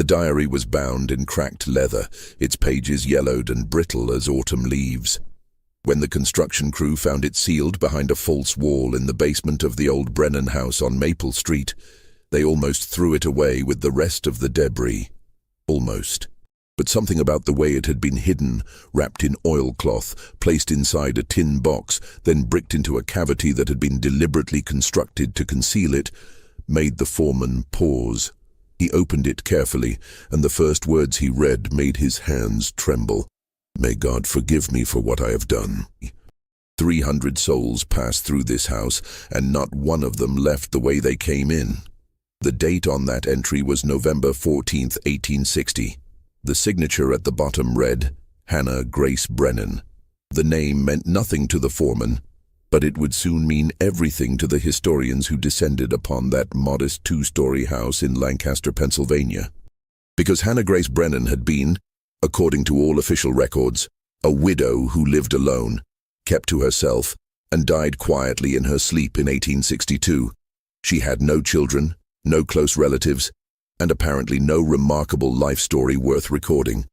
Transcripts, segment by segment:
The diary was bound in cracked leather, its pages yellowed and brittle as autumn leaves. When the construction crew found it sealed behind a false wall in the basement of the old Brennan house on Maple Street, they almost threw it away with the rest of the debris. Almost. But something about the way it had been hidden, wrapped in oilcloth, placed inside a tin box, then bricked into a cavity that had been deliberately constructed to conceal it, made the foreman pause. He opened it carefully, and the first words he read made his hands tremble. "May God forgive me for what I have done." 300 souls passed through this house, and not one of them left the way they came in. The date on that entry was November 14th, 1860. The signature at the bottom read, Hannah Grace Brennan. The name meant nothing to the foreman, but it would soon mean everything to the historians who descended upon that modest two-story house in Lancaster, Pennsylvania. Because Hannah Grace Brennan had been, according to all official records, a widow who lived alone, kept to herself, and died quietly in her sleep in 1862. She had no children, no close relatives, and apparently no remarkable life story worth recording.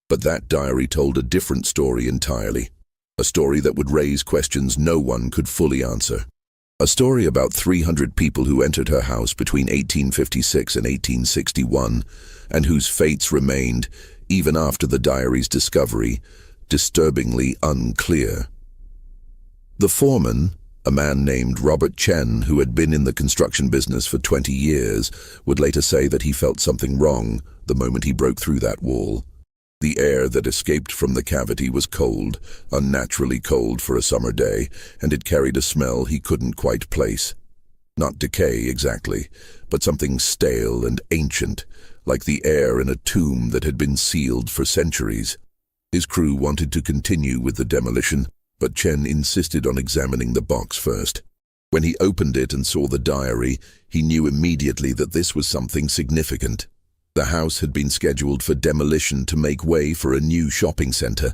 But that diary told a different story entirely. A story that would raise questions no one could fully answer. A story about 300 people who entered her house between 1856 and 1861, and whose fates remained, even after the diary's discovery, disturbingly unclear. The foreman, a man named Robert Chen, who had been in the construction business for 20 years, would later say that he felt something wrong the moment he broke through that wall. The air that escaped from the cavity was cold, unnaturally cold for a summer day, and it carried a smell he couldn't quite place. Not decay exactly, but something stale and ancient, like the air in a tomb that had been sealed for centuries. His crew wanted to continue with the demolition, but Chen insisted on examining the box first. When he opened it and saw the diary, he knew immediately that this was something significant. The house had been scheduled for demolition to make way for a new shopping center.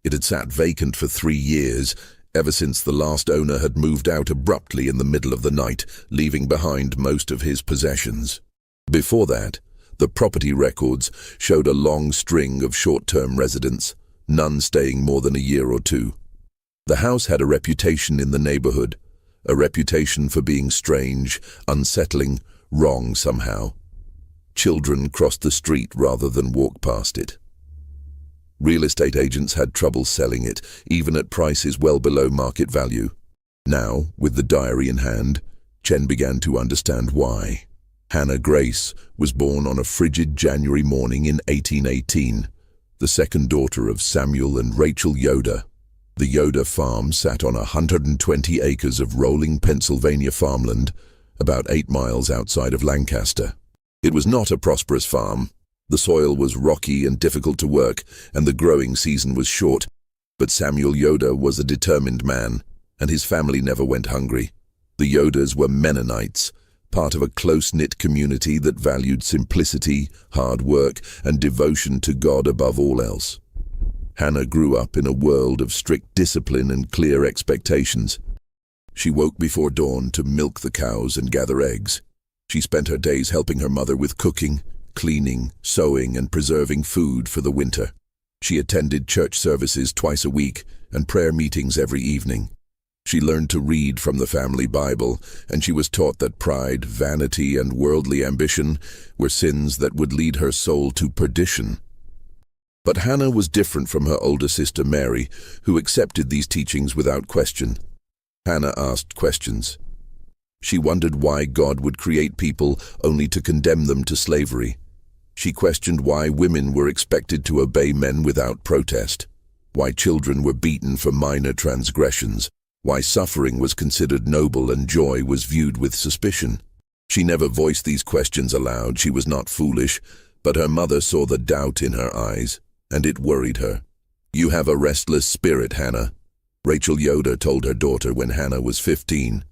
It had sat vacant for 3 years, ever since the last owner had moved out abruptly in the middle of the night, leaving behind most of his possessions. Before that, the property records showed a long string of short-term residents, none staying more than a year or two. The house had a reputation in the neighborhood, a reputation for being strange, unsettling, wrong somehow. Children crossed the street rather than walk past it. Real estate agents had trouble selling it, even at prices well below market value. Now, with the diary in hand, Chen began to understand why. Hannah Grace was born on a frigid January morning in 1818, the second daughter of Samuel and Rachel Yoder. The Yoder farm sat on 120 acres of rolling Pennsylvania farmland, about 8 miles outside of Lancaster. It was not a prosperous farm. The soil was rocky and difficult to work, and the growing season was short. But Samuel Yoder was a determined man, and his family never went hungry. The Yoders were Mennonites, part of a close-knit community that valued simplicity, hard work, and devotion to God above all else. Hannah grew up in a world of strict discipline and clear expectations. She woke before dawn to milk the cows and gather eggs. She spent her days helping her mother with cooking, cleaning, sewing, and preserving food for the winter. She attended church services twice a week and prayer meetings every evening. She learned to read from the family Bible, and she was taught that pride, vanity, and worldly ambition were sins that would lead her soul to perdition. But Hannah was different from her older sister Mary, who accepted these teachings without question. Hannah asked questions. She wondered why God would create people only to condemn them to slavery. She questioned why women were expected to obey men without protest, why children were beaten for minor transgressions, why suffering was considered noble and joy was viewed with suspicion. She never voiced these questions aloud. She was not foolish, but her mother saw the doubt in her eyes, and it worried her. "You have a restless spirit, Hannah," Rachel Yoder told her daughter when Hannah was 15.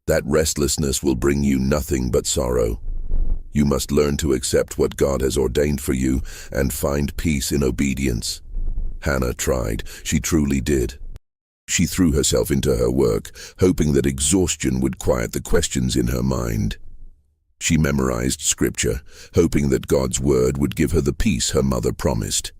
"That restlessness will bring you nothing but sorrow. You must learn to accept what God has ordained for you and find peace in obedience." Hannah tried. She truly did. She threw herself into her work, hoping that exhaustion would quiet the questions in her mind. She memorized scripture, hoping that God's word would give her the peace her mother promised.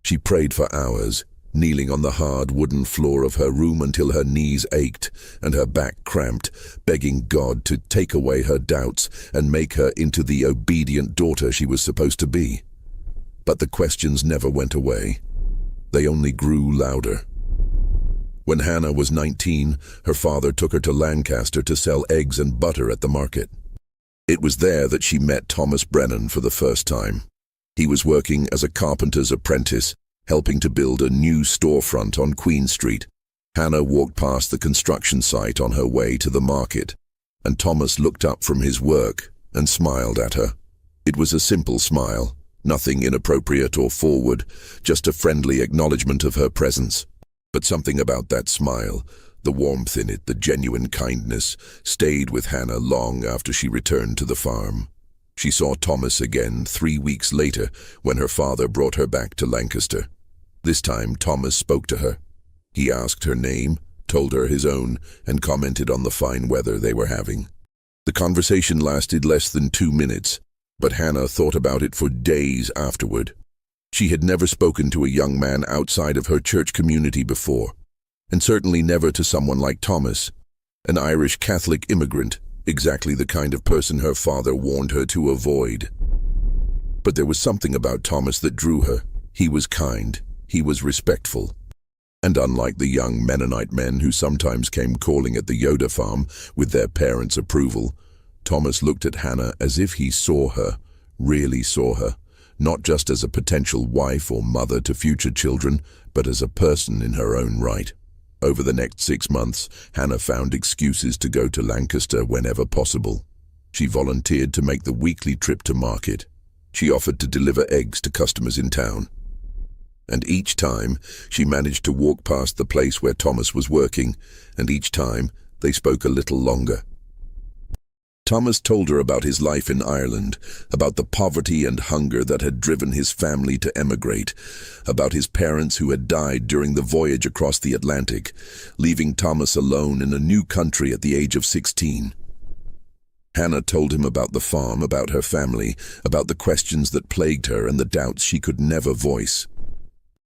She prayed for hours, kneeling on the hard wooden floor of her room until her knees ached and her back cramped, begging God to take away her doubts and make her into the obedient daughter she was supposed to be. But the questions never went away. They only grew louder. When Hannah was 19, her father took her to Lancaster to sell eggs and butter at the market. It was there that she met Thomas Brennan for the first time. He was working as a carpenter's apprentice, helping to build a new storefront on Queen Street. Hannah walked past the construction site on her way to the market, and Thomas looked up from his work and smiled at her. It was a simple smile, nothing inappropriate or forward, just a friendly acknowledgement of her presence. But something about that smile, the warmth in it, the genuine kindness, stayed with Hannah long after she returned to the farm. She saw Thomas again 3 weeks later when her father brought her back to Lancaster. This time Thomas spoke to her. He asked her name, told her his own, and commented on the fine weather they were having. The conversation lasted less than 2 minutes, but Hannah thought about it for days afterward. She had never spoken to a young man outside of her church community before, and certainly never to someone like Thomas, an Irish Catholic immigrant, exactly the kind of person her father warned her to avoid. But there was something about Thomas that drew her. He was kind, he was respectful, and unlike the young Mennonite men who sometimes came calling at the Yoder farm with their parents' approval, Thomas looked at Hannah as if he saw her, really saw her, not just as a potential wife or mother to future children, but as a person in her own right. Over the next 6 months, Hannah found excuses to go to Lancaster whenever possible. She volunteered to make the weekly trip to market. She offered to deliver eggs to customers in town. And each time, she managed to walk past the place where Thomas was working, and each time, they spoke a little longer. Thomas told her about his life in Ireland, about the poverty and hunger that had driven his family to emigrate, about his parents who had died during the voyage across the Atlantic, leaving Thomas alone in a new country at the age of 16. Hannah told him about the farm, about her family, about the questions that plagued her and the doubts she could never voice.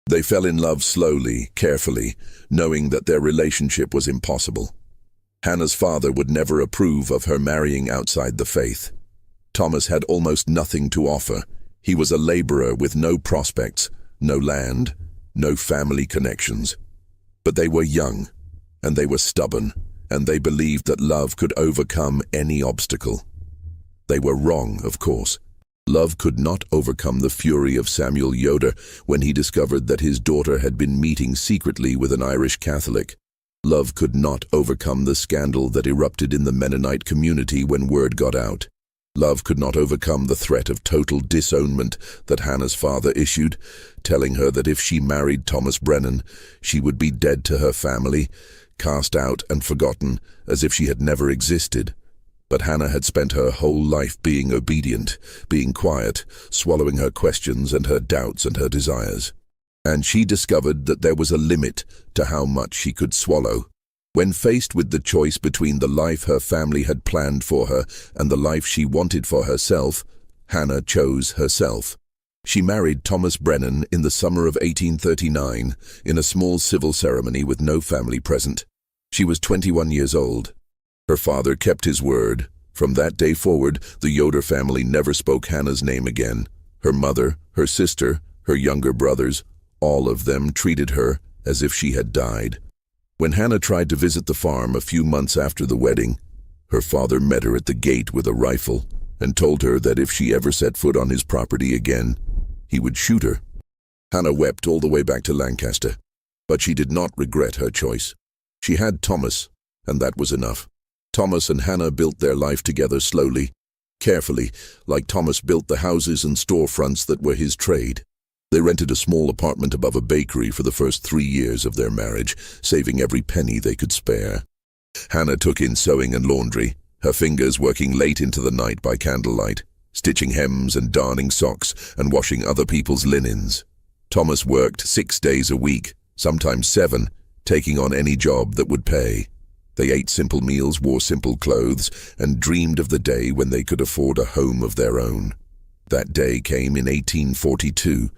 They fell in love slowly, carefully, knowing that their relationship was impossible. Hannah's father would never approve of her marrying outside the faith. Thomas had almost nothing to offer. He was a laborer with no prospects, no land, no family connections. But they were young, and they were stubborn, and they believed that love could overcome any obstacle. They were wrong, of course. Love could not overcome the fury of Samuel Yoder when he discovered that his daughter had been meeting secretly with an Irish Catholic. Love could not overcome the scandal that erupted in the Mennonite community when word got out. Love could not overcome the threat of total disownment that Hannah's father issued, telling her that if she married Thomas Brennan, she would be dead to her family, cast out and forgotten as if she had never existed. But Hannah had spent her whole life being obedient, being quiet, swallowing her questions and her doubts and her desires. And she discovered that there was a limit to how much she could swallow. When faced with the choice between the life her family had planned for her and the life she wanted for herself, Hannah chose herself. She married Thomas Brennan in the summer of 1839 in a small civil ceremony with no family present. She was 21 years old. Her father kept his word. From that day forward, the Yoder family never spoke Hannah's name again. Her mother, her sister, her younger brothers, all of them treated her as if she had died. When Hannah tried to visit the farm a few months after the wedding, her father met her at the gate with a rifle and told her that if she ever set foot on his property again, he would shoot her. Hannah wept all the way back to Lancaster, but she did not regret her choice. She had Thomas, and that was enough. Thomas and Hannah built their life together slowly, carefully, like Thomas built the houses and storefronts that were his trade. They rented a small apartment above a bakery for the first 3 years of their marriage, saving every penny they could spare. Hannah took in sewing and laundry, her fingers working late into the night by candlelight, stitching hems and darning socks and washing other people's linens. Thomas worked 6 days a week, sometimes 7, taking on any job that would pay. They ate simple meals, wore simple clothes, and dreamed of the day when they could afford a home of their own. That day came in 1842.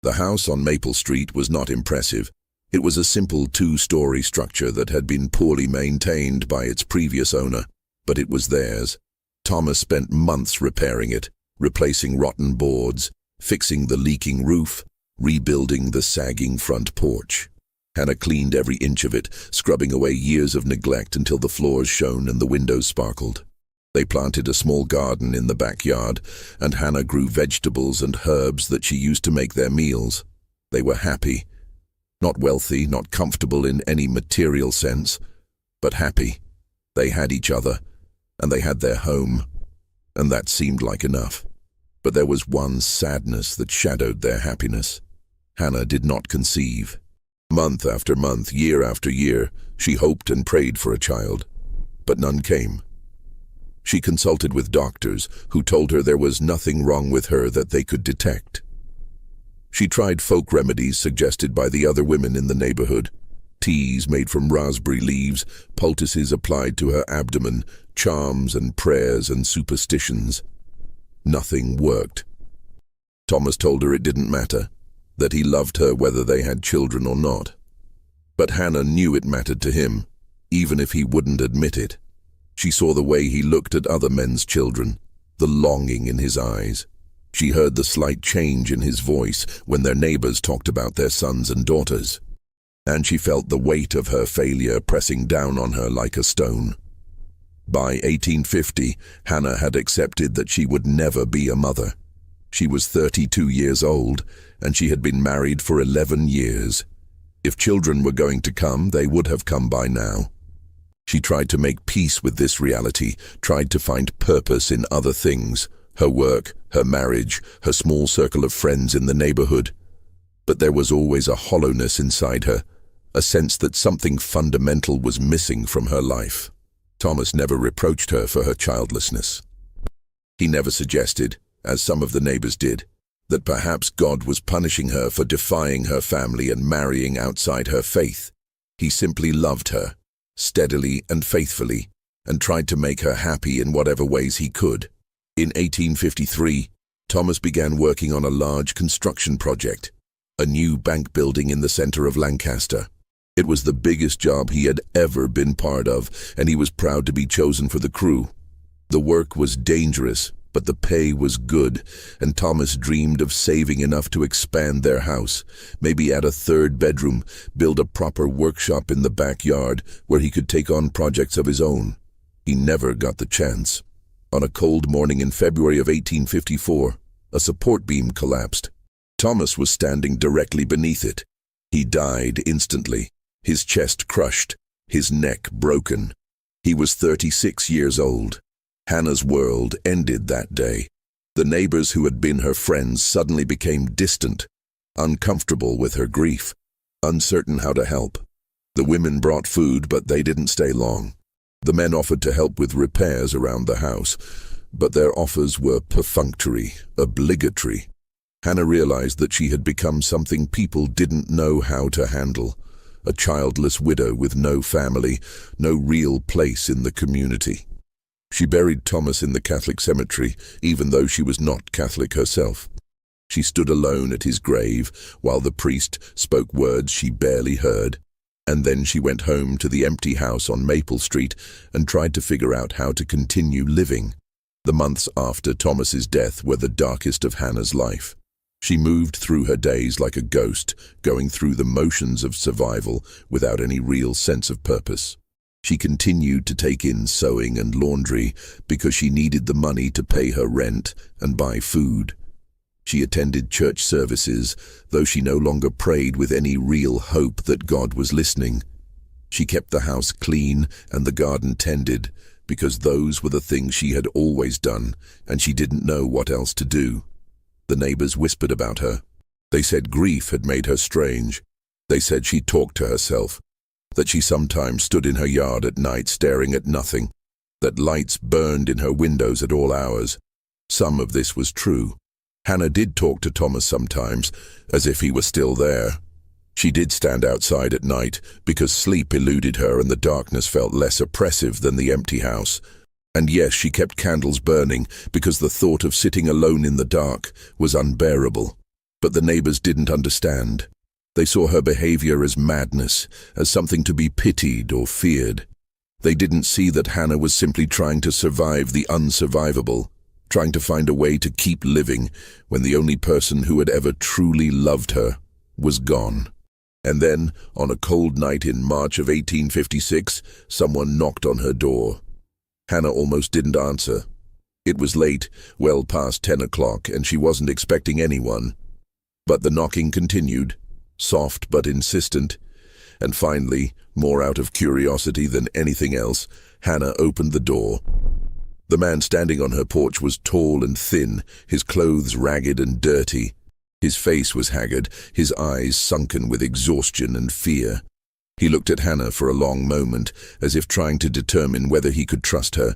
The house on Maple Street was not impressive. It was a simple two-story structure that had been poorly maintained by its previous owner, but it was theirs. Thomas spent months repairing it, replacing rotten boards, fixing the leaking roof, rebuilding the sagging front porch. Hannah cleaned every inch of it, scrubbing away years of neglect until the floors shone and the windows sparkled. They planted a small garden in the backyard, and Hannah grew vegetables and herbs that she used to make their meals. They were happy. Not wealthy, not comfortable in any material sense, but happy. They had each other, and they had their home, and that seemed like enough. But there was one sadness that shadowed their happiness. Hannah did not conceive. Month after month, year after year, she hoped and prayed for a child, but none came. She consulted with doctors who told her there was nothing wrong with her that they could detect. She tried folk remedies suggested by the other women in the neighborhood. Teas made from raspberry leaves, poultices applied to her abdomen, charms and prayers and superstitions. Nothing worked. Thomas told her it didn't matter, that he loved her whether they had children or not. But Hannah knew it mattered to him, even if he wouldn't admit it. She saw the way he looked at other men's children, the longing in his eyes. She heard the slight change in his voice when their neighbors talked about their sons and daughters. And she felt the weight of her failure pressing down on her like a stone. By 1850, Hannah had accepted that she would never be a mother. She was 32 years old, and she had been married for 11 years. If children were going to come, they would have come by now. She tried to make peace with this reality, tried to find purpose in other things, her work, her marriage, her small circle of friends in the neighborhood. But there was always a hollowness inside her, a sense that something fundamental was missing from her life. Thomas never reproached her for her childlessness. He never suggested, as some of the neighbors did, that perhaps God was punishing her for defying her family and marrying outside her faith. He simply loved her, steadily and faithfully, and tried to make her happy in whatever ways he could. In 1853, Thomas began working on a large construction project, a new bank building in the center of Lancaster. It was the biggest job he had ever been part of, and he was proud to be chosen for the crew. The work was dangerous, but the pay was good, and Thomas dreamed of saving enough to expand their house, maybe add a third bedroom, build a proper workshop in the backyard where he could take on projects of his own. He never got the chance. On a cold morning in February of 1854, a support beam collapsed. Thomas was standing directly beneath it. He died instantly, his chest crushed, his neck broken. He was 36 years old. Hannah's world ended that day. The neighbors who had been her friends suddenly became distant, uncomfortable with her grief, uncertain how to help. The women brought food, but they didn't stay long. The men offered to help with repairs around the house, but their offers were perfunctory, obligatory. Hannah realized that she had become something people didn't know how to handle, a childless widow with no family, no real place in the community. She buried Thomas in the Catholic cemetery, even though she was not Catholic herself. She stood alone at his grave while the priest spoke words she barely heard, and then she went home to the empty house on Maple Street and tried to figure out how to continue living. The months after Thomas's death were the darkest of Hannah's life. She moved through her days like a ghost, going through the motions of survival without any real sense of purpose. She continued to take in sewing and laundry because she needed the money to pay her rent and buy food. She attended church services, though she no longer prayed with any real hope that God was listening. She kept the house clean and the garden tended because those were the things she had always done, and she didn't know what else to do. The neighbors whispered about her. They said grief had made her strange. They said she talked to herself, that she sometimes stood in her yard at night staring at nothing, that lights burned in her windows at all hours. Some of this was true. Hannah did talk to Thomas sometimes, as if he was still there. She did stand outside at night because sleep eluded her and the darkness felt less oppressive than the empty house. And yes, she kept candles burning because the thought of sitting alone in the dark was unbearable. But the neighbors didn't understand. They saw her behavior as madness, as something to be pitied or feared. They didn't see that Hannah was simply trying to survive the unsurvivable, trying to find a way to keep living when the only person who had ever truly loved her was gone. And then, on a cold night in March of 1856, someone knocked on her door. Hannah almost didn't answer. It was late, well past 10 o'clock, and she wasn't expecting anyone. But the knocking continued, soft but insistent, and finally, more out of curiosity than anything else, Hannah opened the door. The man standing on her porch was tall and thin, his clothes ragged and dirty. His face was haggard, his eyes sunken with exhaustion and fear. He looked at Hannah for a long moment, as if trying to determine whether he could trust her,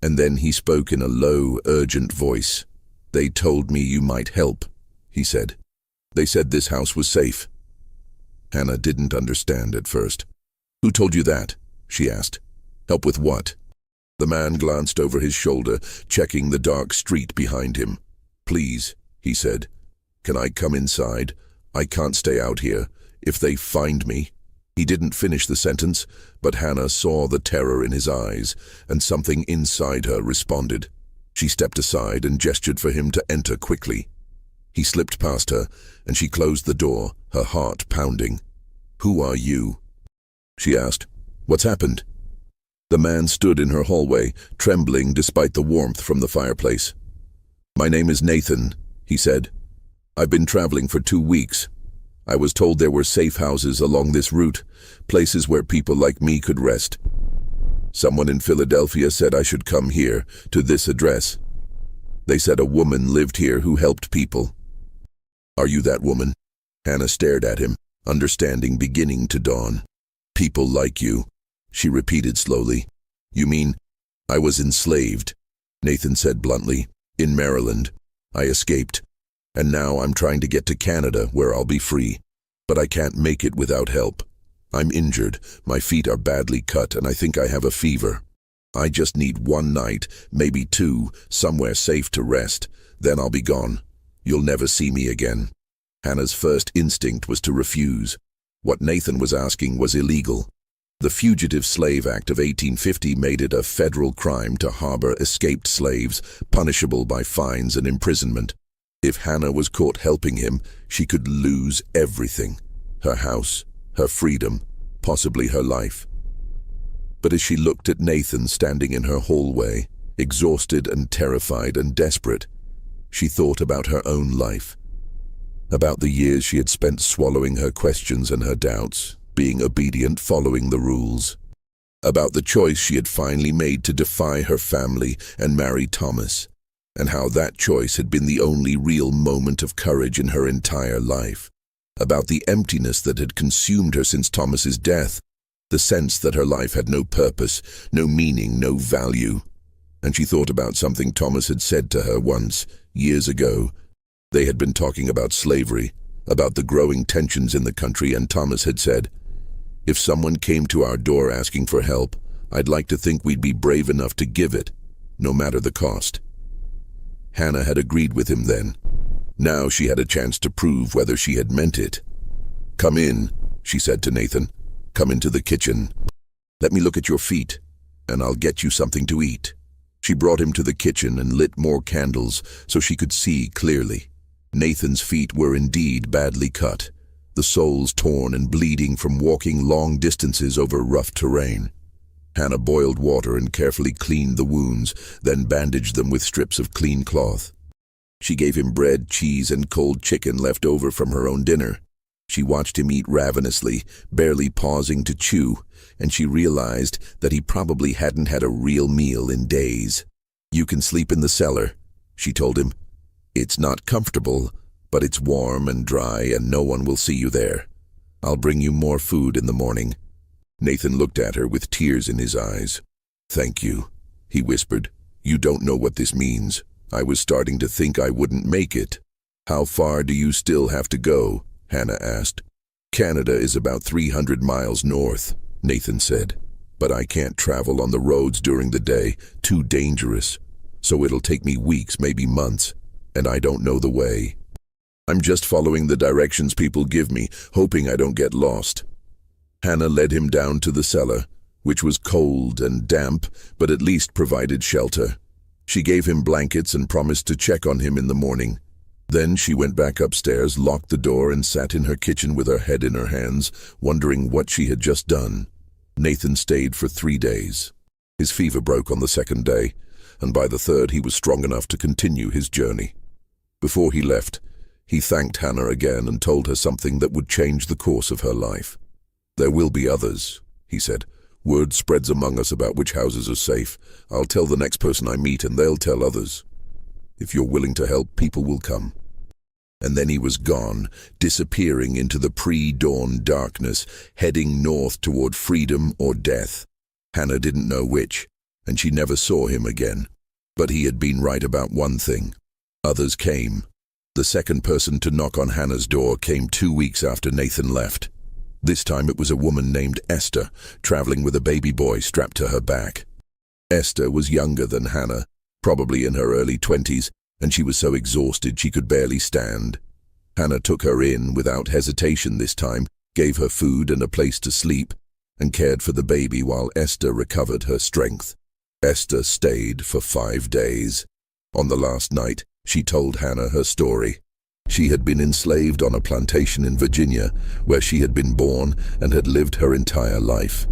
and then he spoke in a low, urgent voice. "They told me you might help," he said. "They said this house was safe." Hannah didn't understand at first. "Who told you that?" she asked. "Help with what?" The man glanced over his shoulder, checking the dark street behind him. "Please," he said. "Can I come inside? I can't stay out here. If they find me—" He didn't finish the sentence, but Hannah saw the terror in his eyes, and something inside her responded. She stepped aside and gestured for him to enter quickly. He slipped past her, and she closed the door, her heart pounding. "Who are you?" she asked. "What's happened?" The man stood in her hallway, trembling despite the warmth from the fireplace. "My name is Nathan," he said. "I've been traveling for 2 weeks. I was told there were safe houses along this route, places where people like me could rest. Someone in Philadelphia said I should come here, to this address. They said a woman lived here who helped people." "Are you that woman?" Hannah stared at him, understanding beginning to dawn. "People like you," she repeated slowly. "You mean—" "I was enslaved," Nathan said bluntly. "In Maryland. I escaped. And now I'm trying to get to Canada, where I'll be free. But I can't make it without help. I'm injured, my feet are badly cut, and I think I have a fever. I just need 1 night, maybe 2, somewhere safe to rest. Then I'll be gone. You'll never see me again." Hannah's first instinct was to refuse. What Nathan was asking was illegal. The Fugitive Slave Act of 1850 made it a federal crime to harbor escaped slaves, punishable by fines and imprisonment. If Hannah was caught helping him, she could lose everything: her house, her freedom, possibly her life. But as she looked at Nathan standing in her hallway, exhausted and terrified and desperate, she thought about her own life, about the years she had spent swallowing her questions and her doubts, being obedient, following the rules, about the choice she had finally made to defy her family and marry Thomas, and how that choice had been the only real moment of courage in her entire life, about the emptiness that had consumed her since Thomas's death, the sense that her life had no purpose, no meaning, no value. And she thought about something Thomas had said to her once, years ago. They had been talking about slavery, about the growing tensions in the country, and Thomas had said, "If someone came to our door asking for help, I'd like to think we'd be brave enough to give it, no matter the cost." Hannah had agreed with him then. Now she had a chance to prove whether she had meant it. "Come in," she said to Nathan. "Come into the kitchen. Let me look at your feet, and I'll get you something to eat." She brought him to the kitchen and lit more candles so she could see clearly. Nathan's feet were indeed badly cut, the soles torn and bleeding from walking long distances over rough terrain. Hannah boiled water and carefully cleaned the wounds, then bandaged them with strips of clean cloth. She gave him bread, cheese, and cold chicken left over from her own dinner. She watched him eat ravenously, barely pausing to chew, and she realized that he probably hadn't had a real meal in days. "You can sleep in the cellar," she told him. "It's not comfortable, but it's warm and dry, and no one will see you there. I'll bring you more food in the morning." Nathan looked at her with tears in his eyes. "Thank you," he whispered. "You don't know what this means. I was starting to think I wouldn't make it." "How far do you still have to go?" Hannah asked. Canada is about 300 miles north, Nathan said. But I can't travel on the roads during the day, too dangerous. So it'll take me weeks, maybe months, and I don't know the way. I'm just following the directions people give me, hoping I don't get lost. Hannah led him down to the cellar, which was cold and damp, but at least provided shelter. She gave him blankets and promised to check on him in the morning. Then she went back upstairs, locked the door, and sat in her kitchen with her head in her hands, wondering what she had just done. Nathan stayed for 3 days. His fever broke on the second day, and by the third he was strong enough to continue his journey. Before he left, he thanked Hannah again and told her something that would change the course of her life. "There will be others," he said. "Word spreads among us about which houses are safe. I'll tell the next person I meet and they'll tell others. If you're willing to help, people will come." And then he was gone, disappearing into the pre-dawn darkness, heading north toward freedom or death. Hannah didn't know which, and she never saw him again. But he had been right about one thing. Others came. The second person to knock on Hannah's door came 2 weeks after Nathan left. This time it was a woman named Esther, traveling with a baby boy strapped to her back. Esther was younger than Hannah, probably in her early 20s, and she was so exhausted she could barely stand. Hannah took her in without hesitation this time, gave her food and a place to sleep, and cared for the baby while Esther recovered her strength. Esther stayed for 5 days. On the last night, she told Hannah her story. She had been enslaved on a plantation in Virginia, where she had been born and had lived her entire life.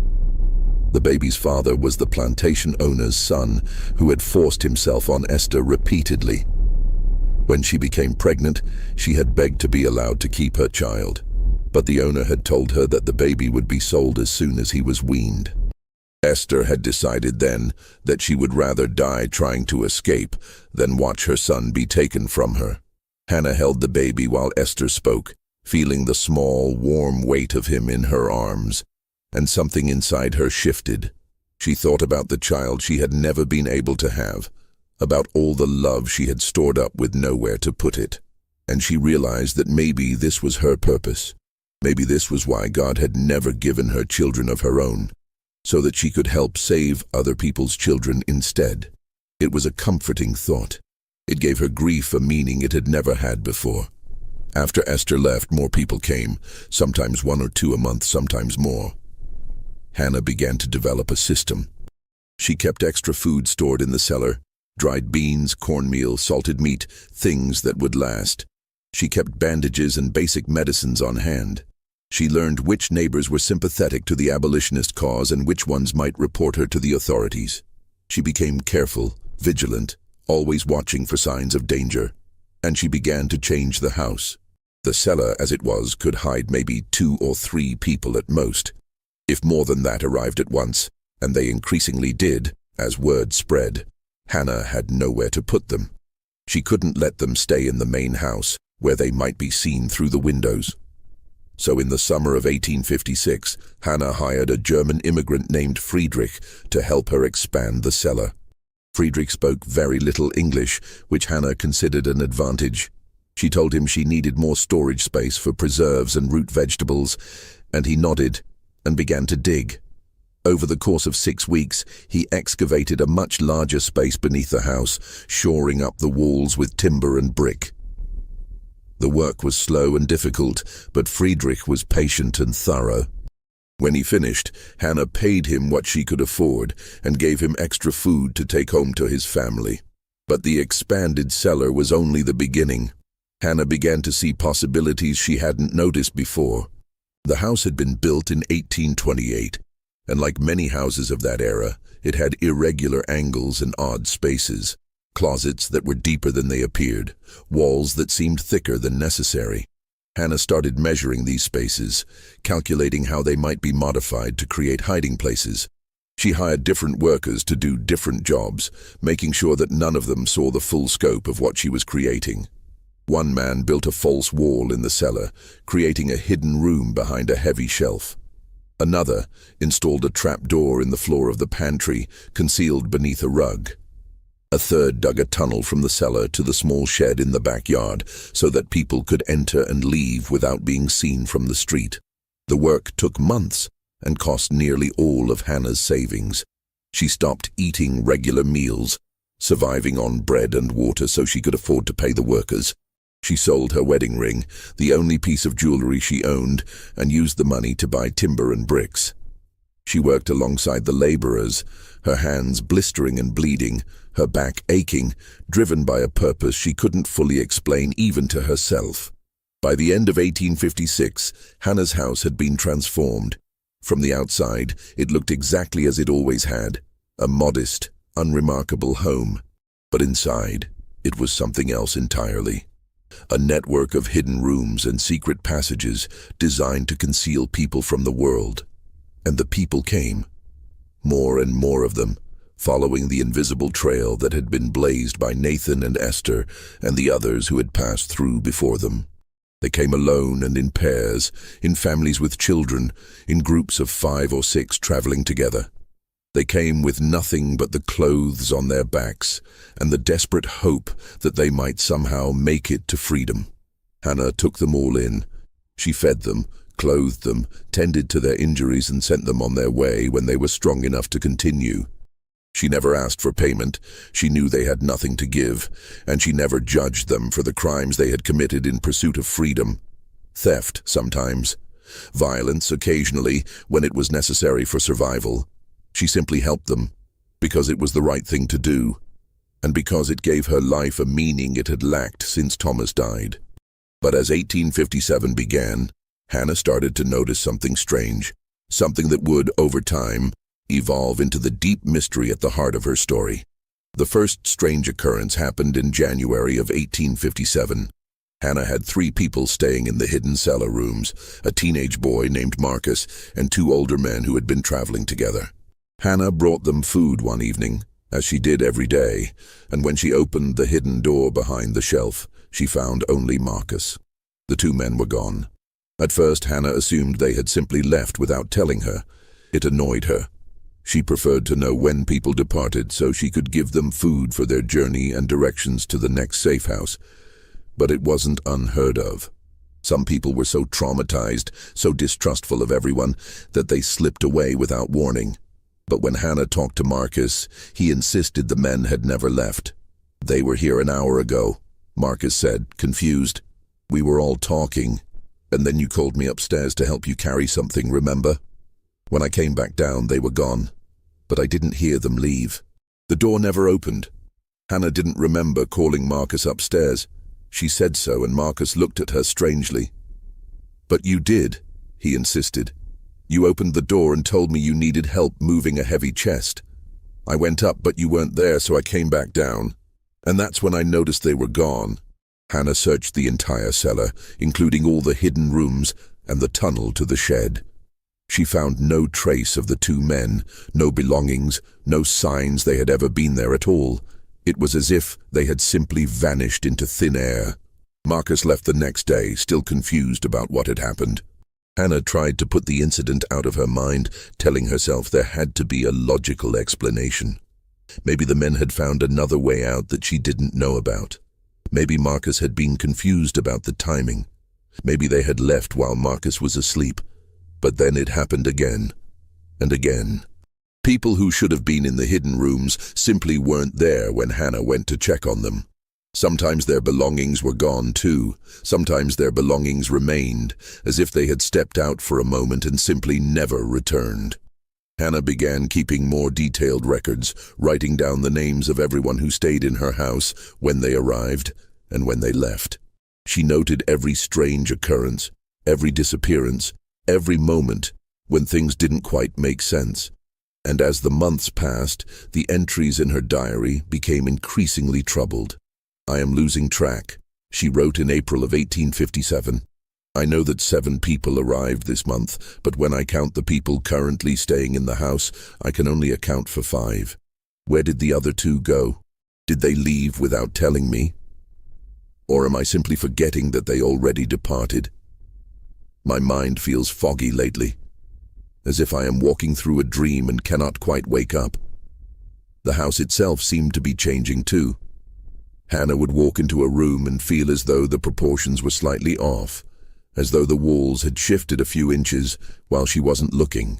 The baby's father was the plantation owner's son, who had forced himself on Esther repeatedly. When she became pregnant, she had begged to be allowed to keep her child, but the owner had told her that the baby would be sold as soon as he was weaned. Esther had decided then that she would rather die trying to escape than watch her son be taken from her. Hannah held the baby while Esther spoke, feeling the small, warm weight of him in her arms, and something inside her shifted. She thought about the child she had never been able to have, about all the love she had stored up with nowhere to put it. And she realized that maybe this was her purpose. Maybe this was why God had never given her children of her own, so that she could help save other people's children instead. It was a comforting thought. It gave her grief a meaning it had never had before. After Esther left, more people came, sometimes 1 or 2 a month, sometimes more. Hannah began to develop a system. She kept extra food stored in the cellar, dried beans, cornmeal, salted meat, things that would last. She kept bandages and basic medicines on hand. She learned which neighbors were sympathetic to the abolitionist cause and which ones might report her to the authorities. She became careful, vigilant, always watching for signs of danger, and she began to change the house. The cellar, as it was, could hide maybe 2 or 3 people at most. If more than that arrived at once, and they increasingly did, as word spread, Hannah had nowhere to put them. She couldn't let them stay in the main house, where they might be seen through the windows. So in the summer of 1856, Hannah hired a German immigrant named Friedrich to help her expand the cellar. Friedrich spoke very little English, which Hannah considered an advantage. She told him she needed more storage space for preserves and root vegetables, and he nodded and began to dig. Over the course of 6 weeks, he excavated a much larger space beneath the house, shoring up the walls with timber and brick. The work was slow and difficult, but Friedrich was patient and thorough. When he finished, Hannah paid him what she could afford and gave him extra food to take home to his family. But the expanded cellar was only the beginning. Hannah began to see possibilities she hadn't noticed before. The house had been built in 1828, and like many houses of that era, it had irregular angles and odd spaces, closets that were deeper than they appeared, walls that seemed thicker than necessary. Hannah started measuring these spaces, calculating how they might be modified to create hiding places. She hired different workers to do different jobs, making sure that none of them saw the full scope of what she was creating. One man built a false wall in the cellar, creating a hidden room behind a heavy shelf. Another installed a trap door in the floor of the pantry, concealed beneath a rug. A third dug a tunnel from the cellar to the small shed in the backyard so that people could enter and leave without being seen from the street. The work took months and cost nearly all of Hannah's savings. She stopped eating regular meals, surviving on bread and water so she could afford to pay the workers. She sold her wedding ring, the only piece of jewelry she owned, and used the money to buy timber and bricks. She worked alongside the laborers, her hands blistering and bleeding, her back aching, driven by a purpose she couldn't fully explain even to herself. By the end of 1856, Hannah's house had been transformed. From the outside, it looked exactly as it always had, a modest, unremarkable home. But inside, it was something else entirely. A network of hidden rooms and secret passages designed to conceal people from the world. And the people came. More and more of them, following the invisible trail that had been blazed by Nathan and Esther and the others who had passed through before them. They came alone and in pairs, in families with children, in groups of 5 or 6 traveling together. They came with nothing but the clothes on their backs and the desperate hope that they might somehow make it to freedom. Hannah took them all in. She fed them, clothed them, tended to their injuries and sent them on their way when they were strong enough to continue. She never asked for payment. She knew they had nothing to give, and she never judged them for the crimes they had committed in pursuit of freedom. Theft, sometimes. Violence, occasionally, when it was necessary for survival. She simply helped them, because it was the right thing to do, and because it gave her life a meaning it had lacked since Thomas died. But as 1857 began, Hannah started to notice something strange, something that would, over time, evolve into the deep mystery at the heart of her story. The first strange occurrence happened in January of 1857. Hannah had 3 people staying in the hidden cellar rooms, a teenage boy named Marcus and 2 older men who had been traveling together. Hannah brought them food one evening, as she did every day, and when she opened the hidden door behind the shelf, she found only Marcus. The 2 men were gone. At first, Hannah assumed they had simply left without telling her. It annoyed her. She preferred to know when people departed so she could give them food for their journey and directions to the next safe house. But it wasn't unheard of. Some people were so traumatized, so distrustful of everyone, that they slipped away without warning. But when Hannah talked to Marcus, he insisted the men had never left. "They were here an hour ago," Marcus said, confused. "We were all talking, and then you called me upstairs to help you carry something, remember? When I came back down, they were gone, but I didn't hear them leave." The door never opened. Hannah didn't remember calling Marcus upstairs. She said so, and Marcus looked at her strangely. "But you did," he insisted. "You opened the door and told me you needed help moving a heavy chest. I went up, but you weren't there, so I came back down. And that's when I noticed they were gone." Hannah searched the entire cellar, including all the hidden rooms and the tunnel to the shed. She found no trace of the 2 men, no belongings, no signs they had ever been there at all. It was as if they had simply vanished into thin air. Marcus left the next day, still confused about what had happened. Hannah tried to put the incident out of her mind, telling herself there had to be a logical explanation. Maybe the men had found another way out that she didn't know about. Maybe Marcus had been confused about the timing. Maybe they had left while Marcus was asleep. But then it happened again, and again. People who should have been in the hidden rooms simply weren't there when Hannah went to check on them. Sometimes their belongings were gone too. Sometimes their belongings remained, as if they had stepped out for a moment and simply never returned. Hannah began keeping more detailed records, writing down the names of everyone who stayed in her house, when they arrived, and when they left. She noted every strange occurrence, every disappearance, every moment when things didn't quite make sense. And as the months passed, the entries in her diary became increasingly troubled. "I am losing track," she wrote in April of 1857. "I know that 7 people arrived this month, but when I count the people currently staying in the house, I can only account for 5. Where did the other 2 go? Did they leave without telling me? Or am I simply forgetting that they already departed? My mind feels foggy lately, as if I am walking through a dream and cannot quite wake up." The house itself seemed to be changing too. Hannah would walk into a room and feel as though the proportions were slightly off, as though the walls had shifted a few inches while she wasn't looking.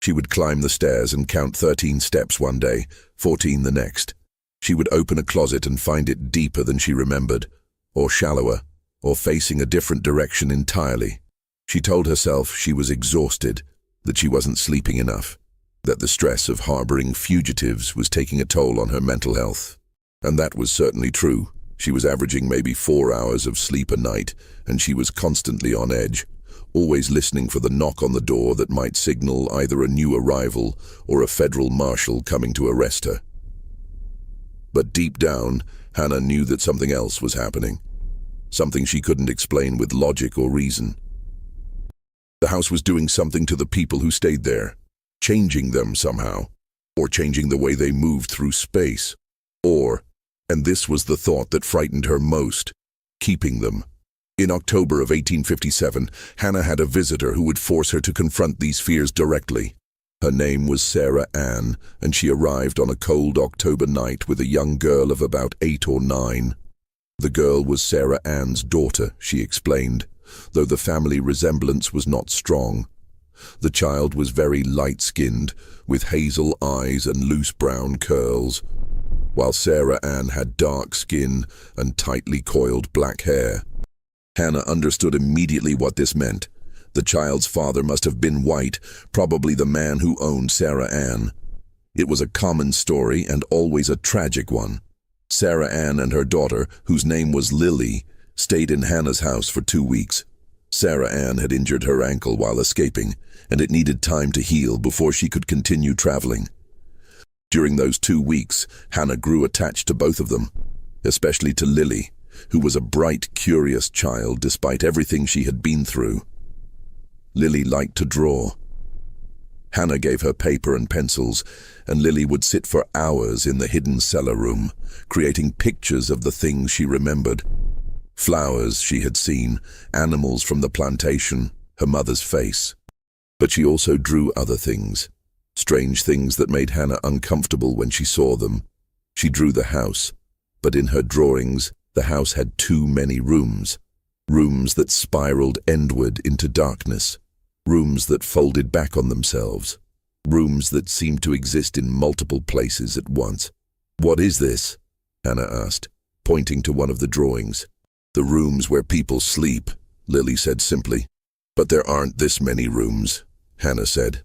She would climb the stairs and count 13 steps one day, 14 the next. She would open a closet and find it deeper than she remembered, or shallower, or facing a different direction entirely. She told herself she was exhausted, that she wasn't sleeping enough, that the stress of harboring fugitives was taking a toll on her mental health. And that was certainly true. She was averaging maybe 4 hours of sleep a night, and she was constantly on edge, always listening for the knock on the door that might signal either a new arrival or a federal marshal coming to arrest her. But deep down, Hannah knew that something else was happening, something she couldn't explain with logic or reason. The house was doing something to the people who stayed there, changing them somehow, or changing the way they moved through space, or, and this was the thought that frightened her most, keeping them. In October of 1857, Hannah had a visitor who would force her to confront these fears directly. Her name was Sarah Ann, and she arrived on a cold October night with a young girl of about 8 or 9. The girl was Sarah Ann's daughter, she explained, though the family resemblance was not strong. The child was very light-skinned, with hazel eyes and loose brown curls, while Sarah Ann had dark skin and tightly coiled black hair. Hannah understood immediately what this meant. The child's father must have been white, probably the man who owned Sarah Ann. It was a common story and always a tragic one. Sarah Ann and her daughter, whose name was Lily, stayed in Hannah's house for 2 weeks. Sarah Ann had injured her ankle while escaping, and it needed time to heal before she could continue traveling. During those 2 weeks, Hannah grew attached to both of them, especially to Lily, who was a bright, curious child despite everything she had been through. Lily liked to draw. Hannah gave her paper and pencils, and Lily would sit for hours in the hidden cellar room, creating pictures of the things she remembered. Flowers she had seen, animals from the plantation, her mother's face. But she also drew other things, strange things that made Hannah uncomfortable when she saw them. She drew the house, but in her drawings, the house had too many rooms. Rooms that spiraled endward into darkness. Rooms that folded back on themselves. Rooms that seemed to exist in multiple places at once. "What is this?" Hannah asked, pointing to one of the drawings. "The rooms where people sleep," Lily said simply. "But there aren't this many rooms," Hannah said.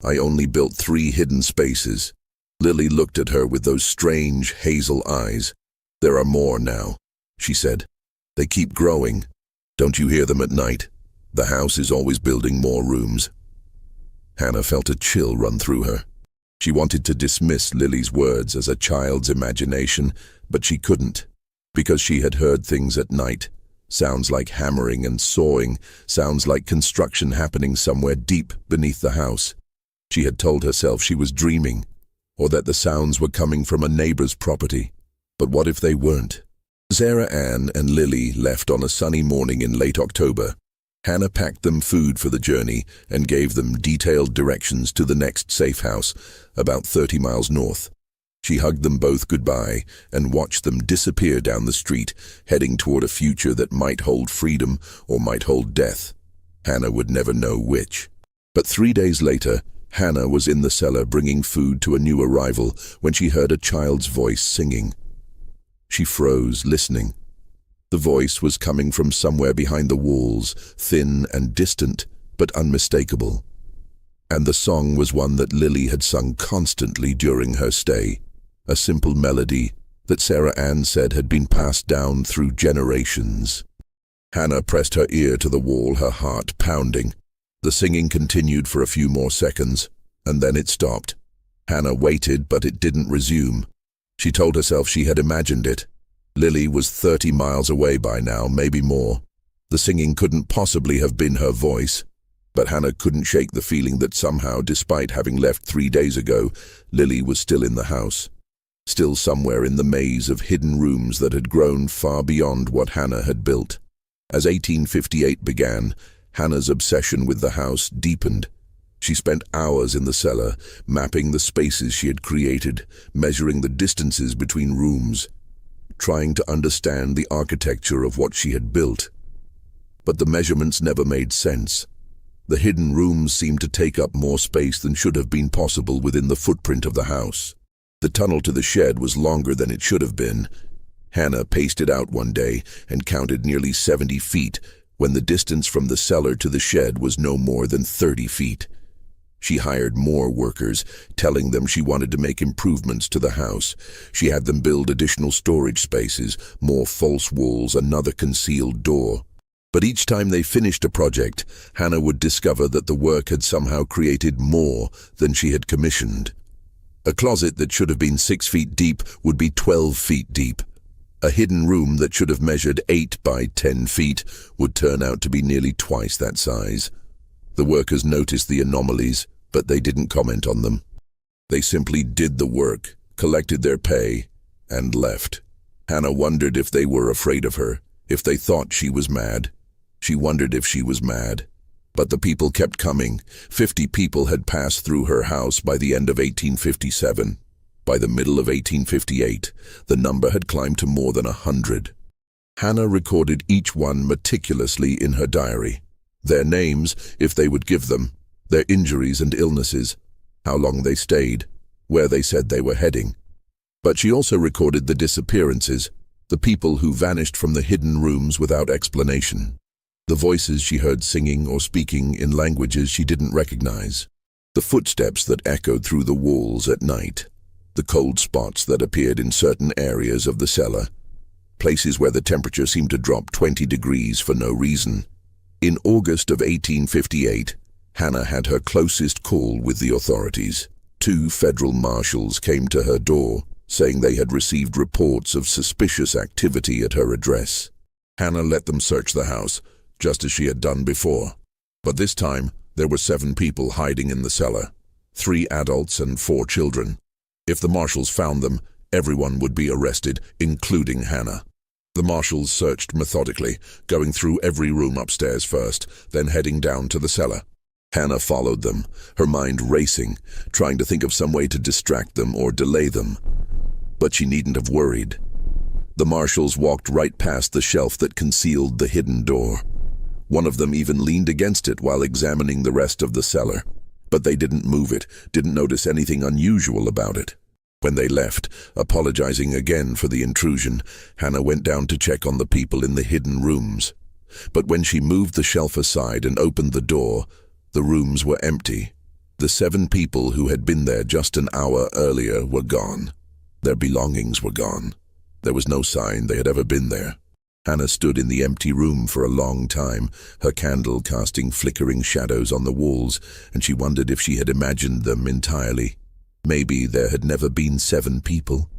"I only built 3 hidden spaces." Lily looked at her with those strange hazel eyes. "There are more now," she said. "They keep growing. Don't you hear them at night? The house is always building more rooms." Hannah felt a chill run through her. She wanted to dismiss Lily's words as a child's imagination, but she couldn't, because she had heard things at night. Sounds like hammering and sawing, sounds like construction happening somewhere deep beneath the house. She had told herself she was dreaming, or that the sounds were coming from a neighbor's property. But what if they weren't? Sarah Ann and Lily left on a sunny morning in late October. Hannah packed them food for the journey and gave them detailed directions to the next safe house, about 30 miles north. She hugged them both goodbye and watched them disappear down the street, heading toward a future that might hold freedom or might hold death. Hannah would never know which. But 3 days later, Hannah was in the cellar bringing food to a new arrival when she heard a child's voice singing. She froze, listening. The voice was coming from somewhere behind the walls, thin and distant, but unmistakable. And the song was one that Lily had sung constantly during her stay, a simple melody that Sarah Ann said had been passed down through generations. Hannah pressed her ear to the wall, her heart pounding. The singing continued for a few more seconds, and then it stopped. Hannah waited, but it didn't resume. She told herself she had imagined it. Lily was 30 miles away by now, maybe more. The singing couldn't possibly have been her voice. But Hannah couldn't shake the feeling that somehow, despite having left 3 days ago, Lily was still in the house. Still somewhere in the maze of hidden rooms that had grown far beyond what Hannah had built. As 1858 began, Hannah's obsession with the house deepened. She spent hours in the cellar, mapping the spaces she had created, measuring the distances between rooms, trying to understand the architecture of what she had built. but the measurements never made sense. The hidden rooms seemed to take up more space than should have been possible within the footprint of the house. The tunnel to the shed was longer than it should have been. Hannah paced it out one day and counted nearly 70 feet, when the distance from the cellar to the shed was no more than 30 feet. She hired more workers, telling them she wanted to make improvements to the house. She had them build additional storage spaces, more false walls, another concealed door. But each time they finished a project, Hannah would discover that the work had somehow created more than she had commissioned. A closet that should have been 6 feet deep would be 12 feet deep. A hidden room that should have measured 8 by 10 feet would turn out to be nearly twice that size. The workers noticed the anomalies, but they didn't comment on them. They simply did the work, collected their pay, and left. Hannah wondered if they were afraid of her, if they thought she was mad. She wondered if she was mad. But the people kept coming. 50 people had passed through her house by the end of 1857. By the middle of 1858, the number had climbed to more than 100. Hannah recorded each one meticulously in her diary. Their names, if they would give them, their injuries and illnesses, how long they stayed, where they said they were heading. But she also recorded the disappearances, the people who vanished from the hidden rooms without explanation, the voices she heard singing or speaking in languages she didn't recognize, the footsteps that echoed through the walls at night, the cold spots that appeared in certain areas of the cellar, places where the temperature seemed to drop 20 degrees for no reason. In August of 1858, Hannah had her closest call with the authorities. 2 federal marshals came to her door, saying they had received reports of suspicious activity at her address. Hannah let them search the house, just as she had done before. But this time, there were 7 people hiding in the cellar, 3 adults and 4 children. If the marshals found them, everyone would be arrested, including Hannah. The marshals searched methodically, going through every room upstairs first, then heading down to the cellar. Hannah followed them, her mind racing, trying to think of some way to distract them or delay them. But she needn't have worried. The marshals walked right past the shelf that concealed the hidden door. One of them even leaned against it while examining the rest of the cellar. But they didn't move it, didn't notice anything unusual about it. When they left, apologizing again for the intrusion, Hannah went down to check on the people in the hidden rooms. But when she moved the shelf aside and opened the door, the rooms were empty. The 7 people who had been there just an hour earlier were gone. Their belongings were gone. There was no sign they had ever been there. Hannah stood in the empty room for a long time, her candle casting flickering shadows on the walls, and she wondered if she had imagined them entirely. Maybe there had never been 7 people.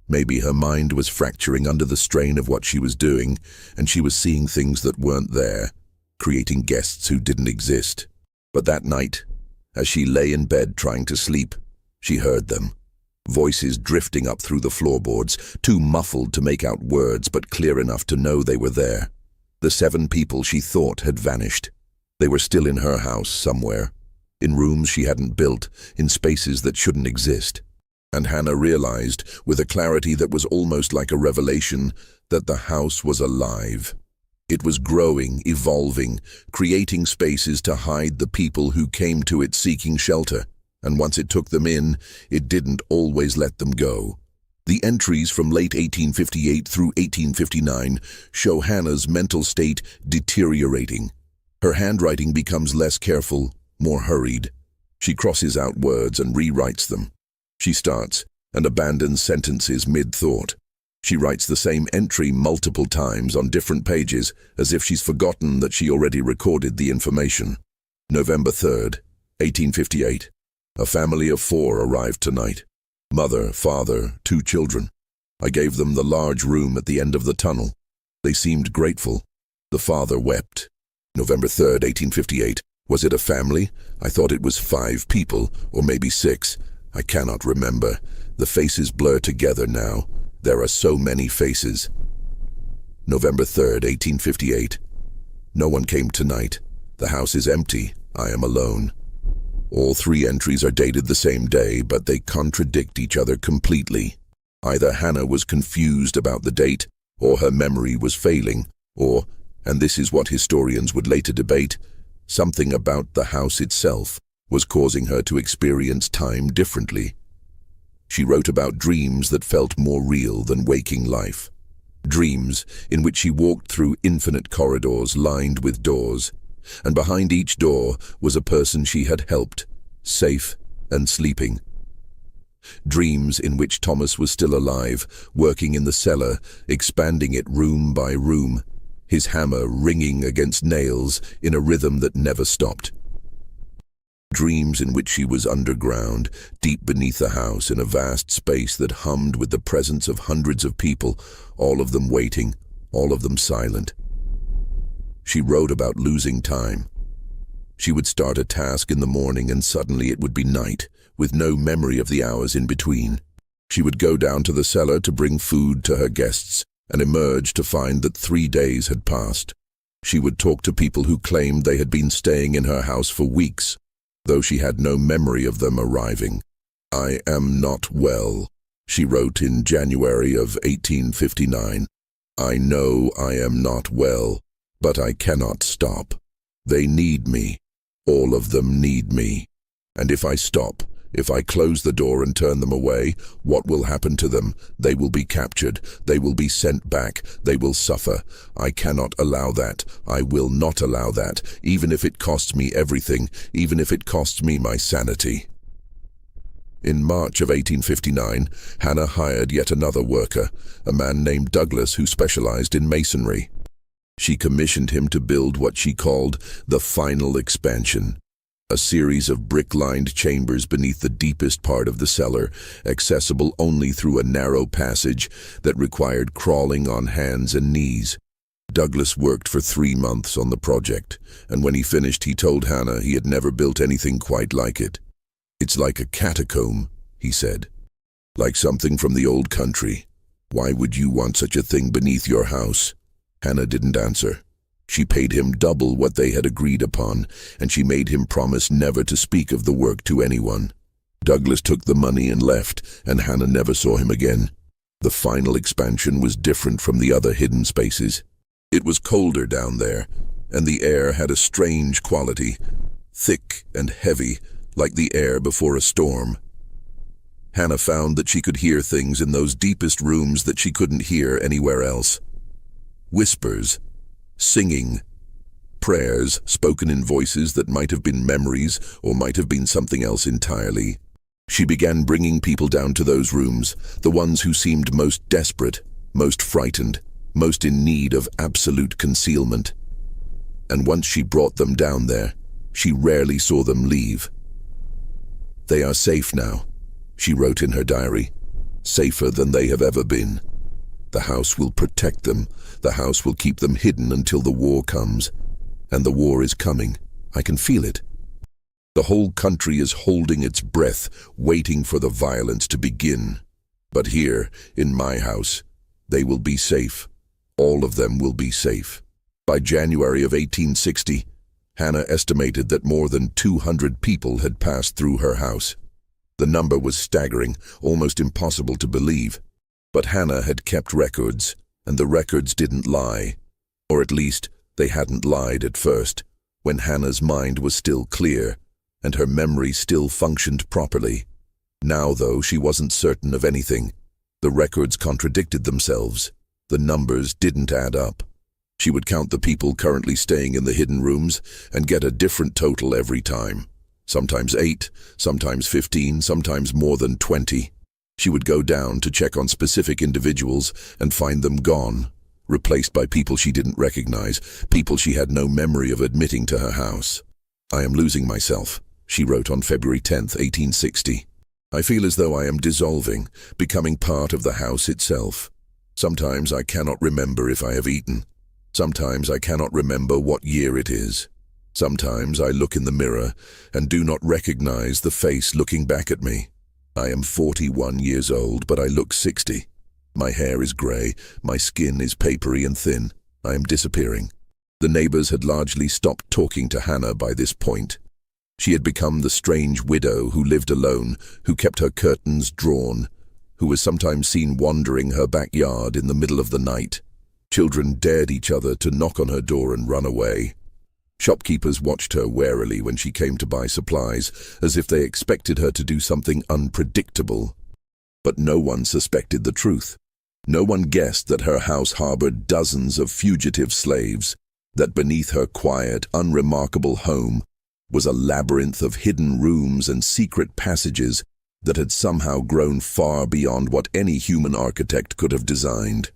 Maybe her mind was fracturing under the strain of what she was doing, and she was seeing things that weren't there, creating guests who didn't exist. But that night, as she lay in bed trying to sleep, she heard them. Voices drifting up through the floorboards, too muffled to make out words but clear enough to know they were there. The 7 people she thought had vanished. They were still in her house somewhere, in rooms she hadn't built, in spaces that shouldn't exist. And Hannah realized, with a clarity that was almost like a revelation, that the house was alive. It was growing, evolving, creating spaces to hide the people who came to it seeking shelter. And once it took them in, it didn't always let them go. The entries from late 1858 through 1859 show Hannah's mental state deteriorating. Her handwriting becomes less careful, more hurried. She crosses out words and rewrites them. She starts and abandons sentences mid-thought. She writes the same entry multiple times on different pages, as if she's forgotten that she already recorded the information. November 3rd, 1858. A family of 4 arrived tonight. Mother, father, 2 children. I gave them the large room at the end of the tunnel. They seemed grateful. The father wept. November 3rd, 1858. Was it a family? I thought it was 5 people, or maybe 6. I cannot remember. The faces blur together now. There are so many faces. November 3rd, 1858. No one came tonight. The house is empty. I am alone. All 3 entries are dated the same day, but they contradict each other completely. Either Hannah was confused about the date, or her memory was failing, or And this is what historians would later debate. Something about the house itself was causing her to experience time differently. She wrote about dreams that felt more real than waking life. Dreams in which she walked through infinite corridors lined with doors, and behind each door was a person she had helped, safe and sleeping. Dreams in which Thomas was still alive, working in the cellar, expanding it room by room, his hammer ringing against nails in a rhythm that never stopped. Dreams in which she was underground, deep beneath the house in a vast space that hummed with the presence of hundreds of people, all of them waiting, all of them silent. She wrote about losing time. She would start a task in the morning and suddenly it would be night, with no memory of the hours in between. She would go down to the cellar to bring food to her guests and emerge to find that 3 days had passed. She would talk to people who claimed they had been staying in her house for weeks, though she had no memory of them arriving. "I am not well," she wrote in January of 1859. "I know I am not well, but I cannot stop. They need me. All of them need me. And if I stop, if I close the door and turn them away, what will happen to them? They will be captured. They will be sent back. They will suffer. I cannot allow that. I will not allow that, even if it costs me everything, even if it costs me my sanity." In March of 1859, Hannah hired yet another worker, a man named Douglas who specialized in masonry. She commissioned him to build what she called the final expansion, a series of brick-lined chambers beneath the deepest part of the cellar, accessible only through a narrow passage that required crawling on hands and knees. Douglas worked for 3 months on the project, and when he finished he told Hannah he had never built anything quite like it. "It's like a catacomb," he said. "Like something from the old country. Why would you want such a thing beneath your house?" Hannah didn't answer. She paid him double what they had agreed upon, and she made him promise never to speak of the work to anyone. Douglas took the money and left, and Hannah never saw him again. The final expansion was different from the other hidden spaces. It was colder down there, and the air had a strange quality, thick and heavy, like the air before a storm. Hannah found that she could hear things in those deepest rooms that she couldn't hear anywhere else. Whispers, singing, prayers spoken in voices that might have been memories or might have been something else entirely. She began bringing people down to those rooms, the ones who seemed most desperate, most frightened, most in need of absolute concealment. And once she brought them down there, she rarely saw them leave. "They are safe now," she wrote in her diary, "safer than they have ever been. The house will protect them. The house will keep them hidden until the war comes. And the war is coming. I can feel it. The whole country is holding its breath, waiting for the violence to begin. But here, in my house, they will be safe. All of them will be safe." By January of 1860, Hannah estimated that more than 200 people had passed through her house. The number was staggering, almost impossible to believe. But Hannah had kept records, and the records didn't lie. Or at least, they hadn't lied at first, when Hannah's mind was still clear, and her memory still functioned properly. Now, though, she wasn't certain of anything. The records contradicted themselves. The numbers didn't add up. She would count the people currently staying in the hidden rooms and get a different total every time. Sometimes 8, sometimes 15, sometimes more than 20. She would go down to check on specific individuals and find them gone, replaced by people she didn't recognize, people she had no memory of admitting to her house. "I am losing myself," she wrote on February 10th, 1860. "I feel as though I am dissolving, becoming part of the house itself. Sometimes I cannot remember if I have eaten. Sometimes I cannot remember what year it is. Sometimes I look in the mirror and do not recognize the face looking back at me. I am 41 years old, but I look 60. My hair is grey, my skin is papery and thin. I am disappearing." The neighbors had largely stopped talking to Hannah by this point. She had become the strange widow who lived alone, who kept her curtains drawn, who was sometimes seen wandering her backyard in the middle of the night. Children dared each other to knock on her door and run away. Shopkeepers watched her warily when she came to buy supplies, as if they expected her to do something unpredictable. But no one suspected the truth. No one guessed that her house harbored dozens of fugitive slaves, that beneath her quiet, unremarkable home was a labyrinth of hidden rooms and secret passages that had somehow grown far beyond what any human architect could have designed.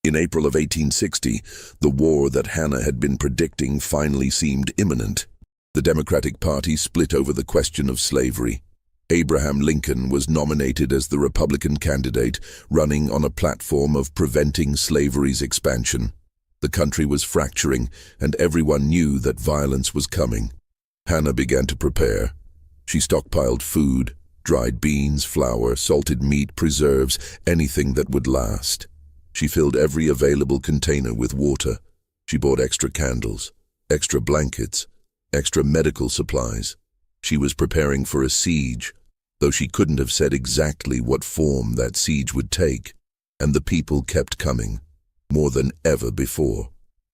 In April of 1860, the war that Hannah had been predicting finally seemed imminent. The Democratic Party split over the question of slavery. Abraham Lincoln was nominated as the Republican candidate, running on a platform of preventing slavery's expansion. The country was fracturing, and everyone knew that violence was coming. Hannah began to prepare. She stockpiled food, dried beans, flour, salted meat, preserves, anything that would last. She filled every available container with water. She bought extra candles, extra blankets, extra medical supplies. She was preparing for a siege, though she couldn't have said exactly what form that siege would take. And the people kept coming, more than ever before.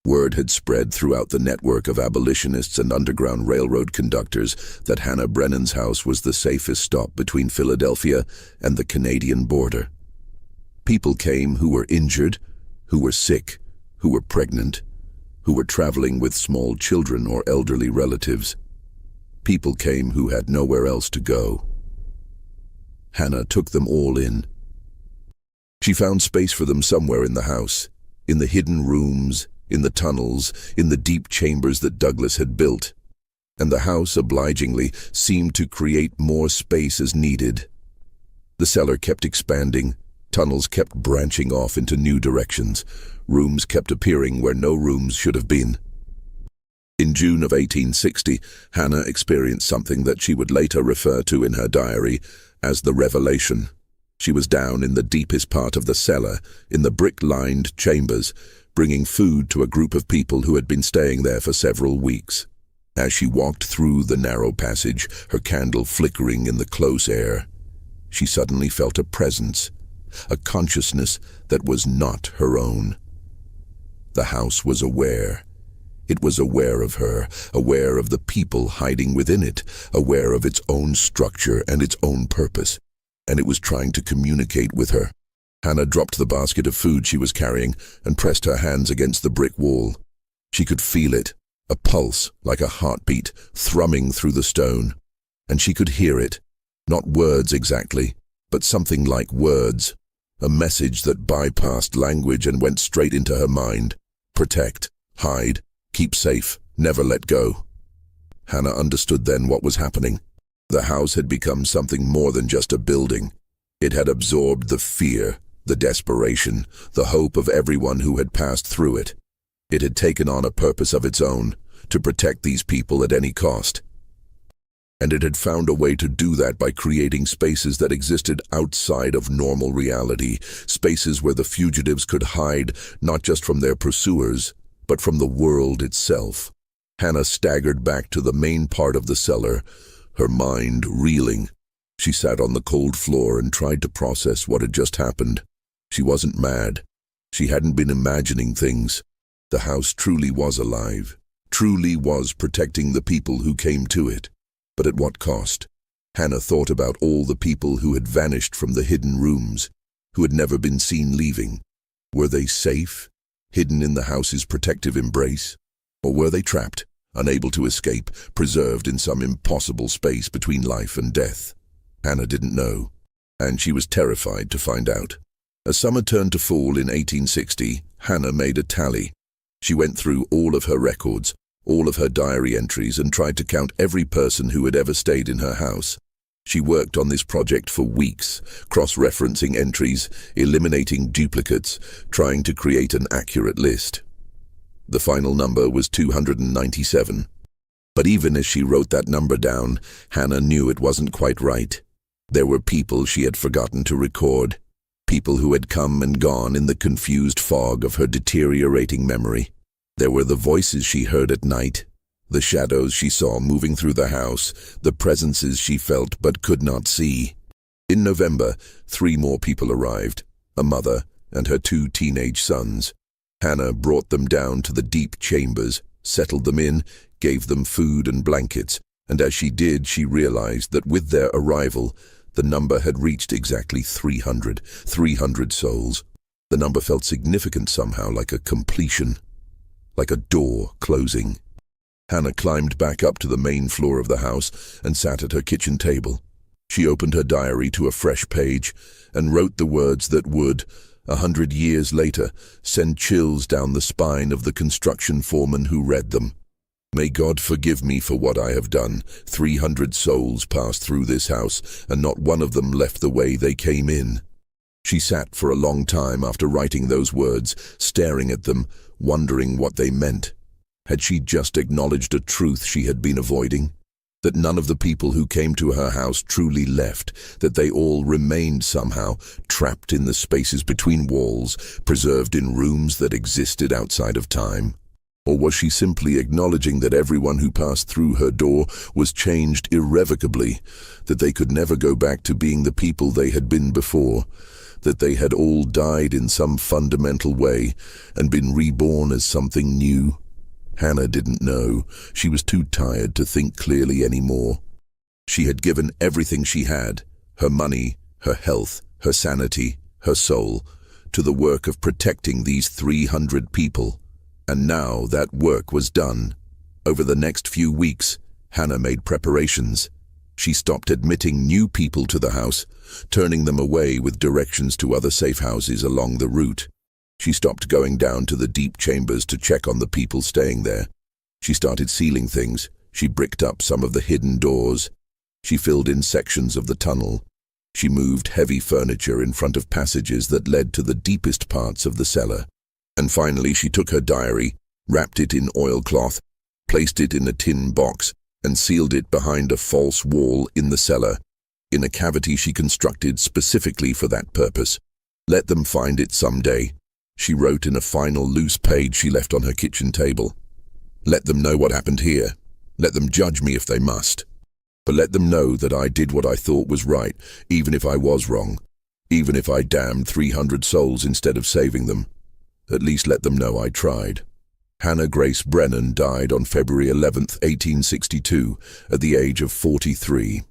Word had spread throughout the network of abolitionists and Underground Railroad conductors that Hannah Brennan's house was the safest stop between Philadelphia and the Canadian border. People came who were injured, who were sick, who were pregnant, who were traveling with small children or elderly relatives. People came who had nowhere else to go. Hannah took them all in. She found space for them somewhere in the house, in the hidden rooms, in the tunnels, in the deep chambers that Douglas had built. And the house, obligingly, seemed to create more space as needed. The cellar kept expanding. Tunnels kept branching off into new directions. Rooms kept appearing where no rooms should have been. In June of 1860, Hannah experienced something that she would later refer to in her diary as the revelation. She was down in the deepest part of the cellar, in the brick-lined chambers, bringing food to a group of people who had been staying there for several weeks. As she walked through the narrow passage, her candle flickering in the close air, she suddenly felt a presence, a consciousness that was not her own. The house was aware. It was aware of her, aware of the people hiding within it, aware of its own structure and its own purpose, and it was trying to communicate with her. Hannah dropped the basket of food she was carrying and pressed her hands against the brick wall. She could feel it, a pulse like a heartbeat thrumming through the stone, and she could hear it, not words exactly, but something like words, a message that bypassed language and went straight into her mind. Protect, hide, keep safe, never let go. Hannah understood then what was happening. The house had become something more than just a building. It had absorbed the fear, the desperation, the hope of everyone who had passed through it. It had taken on a purpose of its own, to protect these people at any cost. And it had found a way to do that by creating spaces that existed outside of normal reality, spaces where the fugitives could hide not just from their pursuers, but from the world itself. Hannah staggered back to the main part of the cellar, her mind reeling. She sat on the cold floor and tried to process what had just happened. She wasn't mad. She hadn't been imagining things. The house truly was alive, truly was protecting the people who came to it. But at what cost? Hannah thought about all the people who had vanished from the hidden rooms, who had never been seen leaving. Were they safe, hidden in the house's protective embrace? Or were they trapped, unable to escape, preserved in some impossible space between life and death? Hannah didn't know, and she was terrified to find out. As summer turned to fall in 1860, Hannah made a tally. She went through all of her records, all of her diary entries, and tried to count every person who had ever stayed in her house. She worked on this project for weeks, cross-referencing entries, eliminating duplicates, trying to create an accurate list. The final number was 297. But even as she wrote that number down, Hannah knew it wasn't quite right. There were people she had forgotten to record, people who had come and gone in the confused fog of her deteriorating memory. There were the voices she heard at night, the shadows she saw moving through the house, the presences she felt but could not see. In November, 3 more people arrived, a mother and her 2 teenage sons. Hannah brought them down to the deep chambers, settled them in, gave them food and blankets, and as she did, she realized that with their arrival, the number had reached exactly 300 souls. The number felt significant somehow, like a completion, like a door closing. Hannah climbed back up to the main floor of the house and sat at her kitchen table. She opened her diary to a fresh page and wrote the words that would, 100 years later, send chills down the spine of the construction foreman who read them. May God forgive me for what I have done. 300 souls passed through this house, and not one of them left the way they came in. She sat for a long time after writing those words, staring at them, wondering what they meant. Had she just acknowledged a truth she had been avoiding? That none of the people who came to her house truly left, that they all remained somehow, trapped in the spaces between walls, preserved in rooms that existed outside of time? Or was she simply acknowledging that everyone who passed through her door was changed irrevocably, that they could never go back to being the people they had been before, that they had all died in some fundamental way and been reborn as something new? Hannah didn't know. She was too tired to think clearly anymore. She had given everything she had, her money, her health, her sanity, her soul, to the work of protecting these 300 people. And now that work was done. Over the next few weeks, Hannah made preparations. She stopped admitting new people to the house, turning them away with directions to other safe houses along the route. She stopped going down to the deep chambers to check on the people staying there. She started sealing things. She bricked up some of the hidden doors. She filled in sections of the tunnel. She moved heavy furniture in front of passages that led to the deepest parts of the cellar. And finally, she took her diary, wrapped it in oilcloth, placed it in a tin box, and sealed it behind a false wall in the cellar, in a cavity she constructed specifically for that purpose. Let them find it someday, she wrote in a final loose page she left on her kitchen table. Let them know what happened here. Let them judge me if they must. But let them know that I did what I thought was right, even if I was wrong, even if I damned 300 souls instead of saving them. At least let them know I tried. Hannah Grace Brennan died on February 11, 1862, at the age of 43.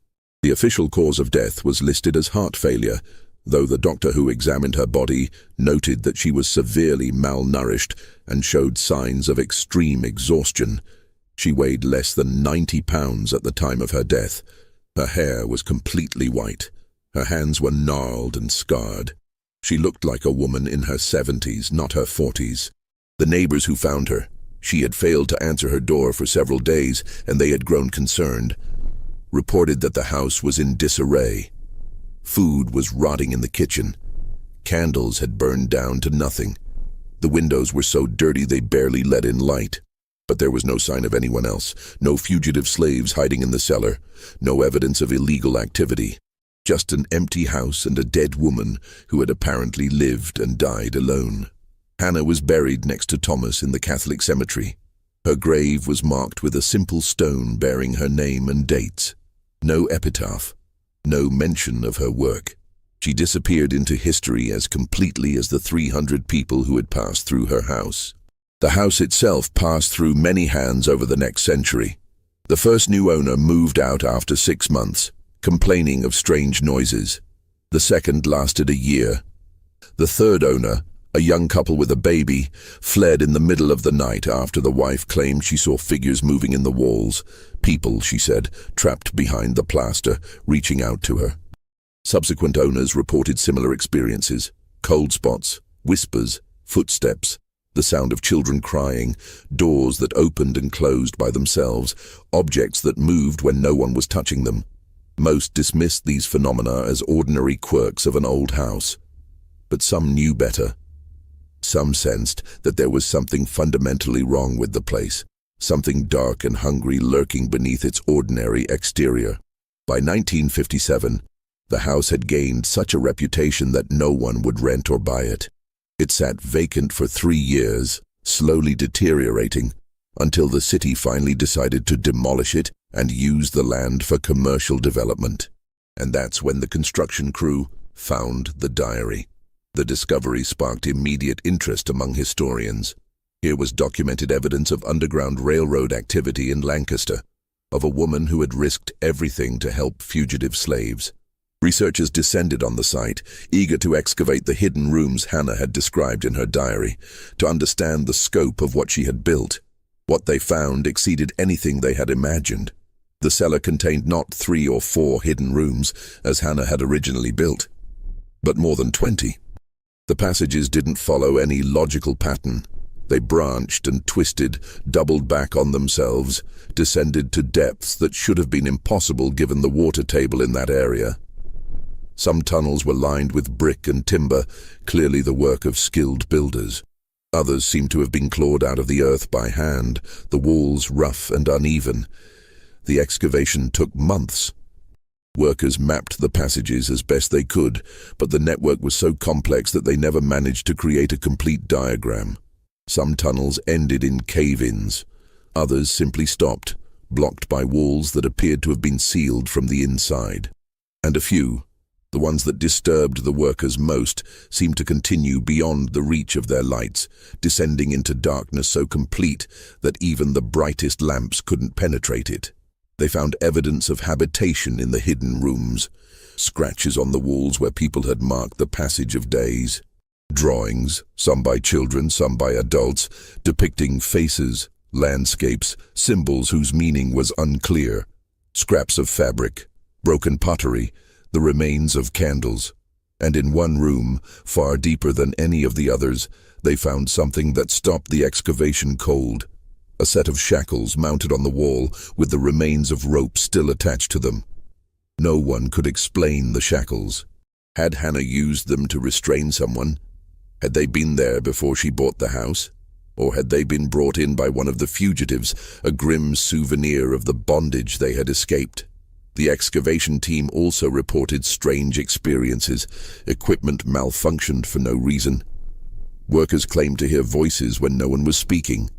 The official cause of death was listed as heart failure, though the doctor who examined her body noted that she was severely malnourished and showed signs of extreme exhaustion. She weighed less than 90 pounds at the time of her death. Her hair was completely white. Her hands were gnarled and scarred. She looked like a woman in her 70s, not her 40s. The neighbors who found her, she had failed to answer her door for several days, and they had grown concerned, reported that the house was in disarray. Food was rotting in the kitchen. Candles had burned down to nothing. The windows were so dirty they barely let in light. But there was no sign of anyone else, no fugitive slaves hiding in the cellar, no evidence of illegal activity. Just an empty house and a dead woman who had apparently lived and died alone. Hannah was buried next to Thomas in the Catholic cemetery. Her grave was marked with a simple stone bearing her name and dates. No epitaph, no mention of her work. She disappeared into history as completely as the 300 people who had passed through her house. The house itself passed through many hands over the next century. The first new owner moved out after 6 months, complaining of strange noises. The second lasted a year. The third owner, a young couple with a baby, fled in the middle of the night after the wife claimed she saw figures moving in the walls. People, she said, trapped behind the plaster, reaching out to her. Subsequent owners reported similar experiences: cold spots, whispers, footsteps, the sound of children crying, doors that opened and closed by themselves, objects that moved when no one was touching them. Most dismissed these phenomena as ordinary quirks of an old house. But some knew better. Some sensed that there was something fundamentally wrong with the place, something dark and hungry lurking beneath its ordinary exterior. By 1957, the house had gained such a reputation that no one would rent or buy it. It sat vacant for 3 years, slowly deteriorating, until the city finally decided to demolish it and use the land for commercial development. And that's when the construction crew found the diary. The discovery sparked immediate interest among historians. Here was documented evidence of Underground Railroad activity in Lancaster, of a woman who had risked everything to help fugitive slaves. Researchers descended on the site, eager to excavate the hidden rooms Hannah had described in her diary, to understand the scope of what she had built. What they found exceeded anything they had imagined. The cellar contained not 3 or 4 hidden rooms, as Hannah had originally built, but more than 20. The passages didn't follow any logical pattern. They branched and twisted, doubled back on themselves, descended to depths that should have been impossible given the water table in that area. Some tunnels were lined with brick and timber, clearly the work of skilled builders. Others seemed to have been clawed out of the earth by hand, the walls rough and uneven. The excavation took months. Workers mapped the passages as best they could, but the network was so complex that they never managed to create a complete diagram. Some tunnels ended in cave-ins. Others simply stopped, blocked by walls that appeared to have been sealed from the inside. And a few, the ones that disturbed the workers most, seemed to continue beyond the reach of their lights, descending into darkness so complete that even the brightest lamps couldn't penetrate it. They found evidence of habitation in the hidden rooms, scratches on the walls where people had marked the passage of days, drawings, some by children, some by adults, depicting faces, landscapes, symbols whose meaning was unclear, scraps of fabric, broken pottery, the remains of candles. And in one room, far deeper than any of the others, they found something that stopped the excavation cold. A set of shackles mounted on the wall with the remains of rope still attached to them. No one could explain the shackles. Had Hannah used them to restrain someone? Had they been there before she bought the house? Or had they been brought in by one of the fugitives, a grim souvenir of the bondage they had escaped? The excavation team also reported strange experiences. Equipment malfunctioned for no reason. Workers claimed to hear voices when no one was speaking.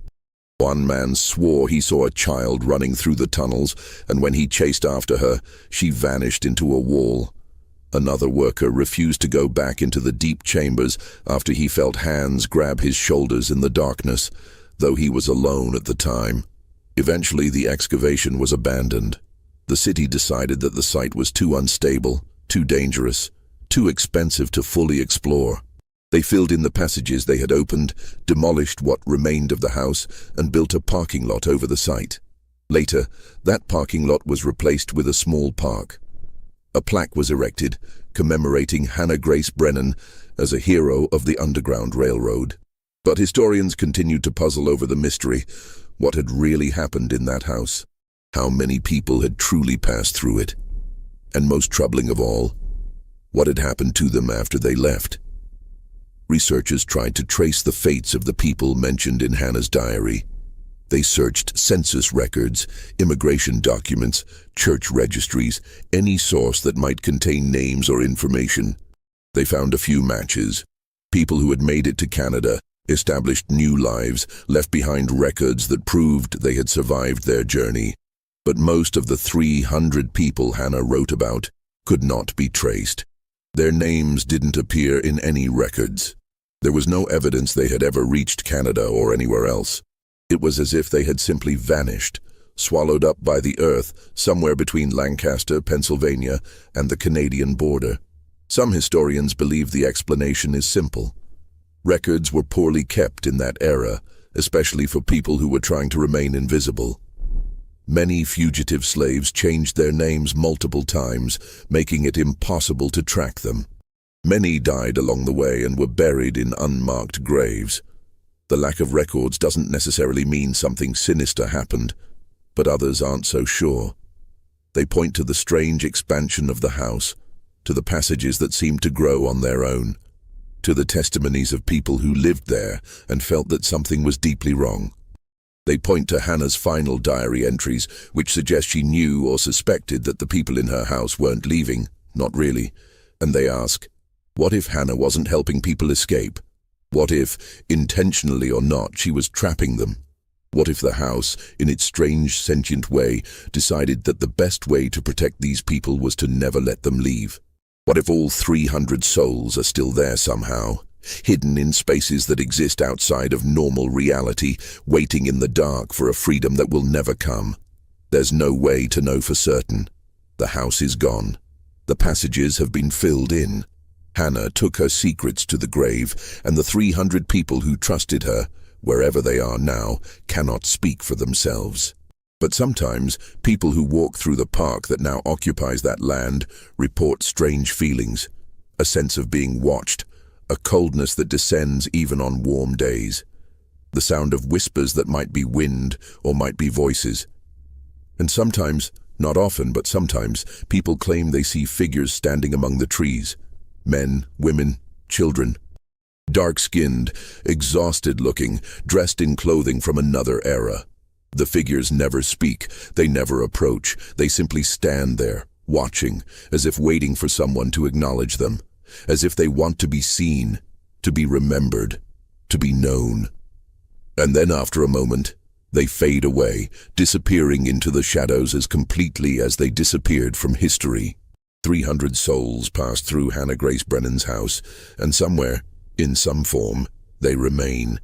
One man swore he saw a child running through the tunnels, and when he chased after her, she vanished into a wall. Another worker refused to go back into the deep chambers after he felt hands grab his shoulders in the darkness, though he was alone at the time. Eventually, the excavation was abandoned. The city decided that the site was too unstable, too dangerous, too expensive to fully explore. They filled in the passages they had opened, demolished what remained of the house, and built a parking lot over the site. Later, that parking lot was replaced with a small park. A plaque was erected, commemorating Hannah Grace Brennan as a hero of the Underground Railroad. But historians continued to puzzle over the mystery. What had really happened in that house? How many people had truly passed through it? And most troubling of all, what had happened to them after they left? Researchers tried to trace the fates of the people mentioned in Hannah's diary. They searched census records, immigration documents, church registries, any source that might contain names or information. They found a few matches. People who had made it to Canada, established new lives, left behind records that proved they had survived their journey. But most of the 300 people Hannah wrote about could not be traced. Their names didn't appear in any records. There was no evidence they had ever reached Canada or anywhere else. It was as if they had simply vanished, swallowed up by the earth somewhere between Lancaster, Pennsylvania, and the Canadian border. Some historians believe the explanation is simple. Records were poorly kept in that era, especially for people who were trying to remain invisible. Many fugitive slaves changed their names multiple times, making it impossible to track them. Many died along the way and were buried in unmarked graves. The lack of records doesn't necessarily mean something sinister happened, but others aren't so sure. They point to the strange expansion of the house, to the passages that seemed to grow on their own, to the testimonies of people who lived there and felt that something was deeply wrong. They point to Hannah's final diary entries, which suggest she knew or suspected that the people in her house weren't leaving, not really, and they ask, what if Hannah wasn't helping people escape? What if, intentionally or not, she was trapping them? What if the house, in its strange sentient way, decided that the best way to protect these people was to never let them leave? What if all 300 souls are still there somehow, hidden in spaces that exist outside of normal reality, waiting in the dark for a freedom that will never come? There's no way to know for certain. The house is gone. The passages have been filled in. Hannah took her secrets to the grave, and the 300 people who trusted her, wherever they are now, cannot speak for themselves. But sometimes, people who walk through the park that now occupies that land report strange feelings, a sense of being watched, a coldness that descends even on warm days, the sound of whispers that might be wind or might be voices. And sometimes, not often, but sometimes, people claim they see figures standing among the trees. Men, women, children. Dark-skinned, exhausted-looking, dressed in clothing from another era. The figures never speak, they never approach, they simply stand there, watching, as if waiting for someone to acknowledge them, as if they want to be seen, to be remembered, to be known. And then after a moment, they fade away, disappearing into the shadows as completely as they disappeared from history. 300 souls passed through Hannah Grace Brennan's house, and somewhere, in some form, they remain.